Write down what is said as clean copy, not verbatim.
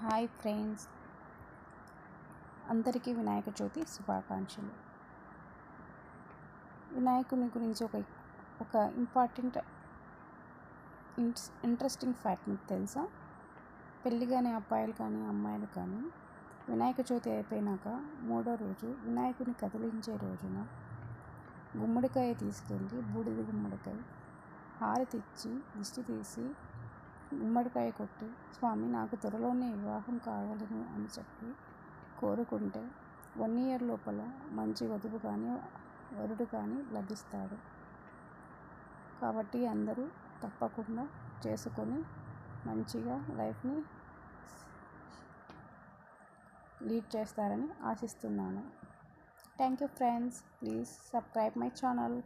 Hi friends, అందరికీ వినాయక చవితి శుభాకాంక్షలు. వినాయకుని గురించి ఒక ఇంపార్టెంట్ ఇంట్రెస్టింగ్ ఫ్యాక్ట్ మీకు తెలుసా? పెళ్ళి కానీ అబ్బాయిలు కానీ అమ్మాయిలు కానీ వినాయక చవితి అయిపోయినాక 3వ రోజు వినాయకుని కదిలించే రోజున గుమ్మడికాయ తీసుకెళ్ళి బూడిద గుమ్మడికాయ హారతి ఇచ్చి దిష్టి తీసి గుమ్మడికాయ కొట్టి, స్వామి నాకు త్వరలోనే వివాహం కావాలని అని చెప్పి కోరుకుంటే 1 year లోపల మంచి వధువు కానీ వరుడు కానీ లభిస్తాడు. కాబట్టి అందరూ తప్పకుండా చేసుకొని మంచిగా లైఫ్ని లీడ్ చేస్తారని ఆశిస్తున్నాను. Thank you friends, please subscribe my channel.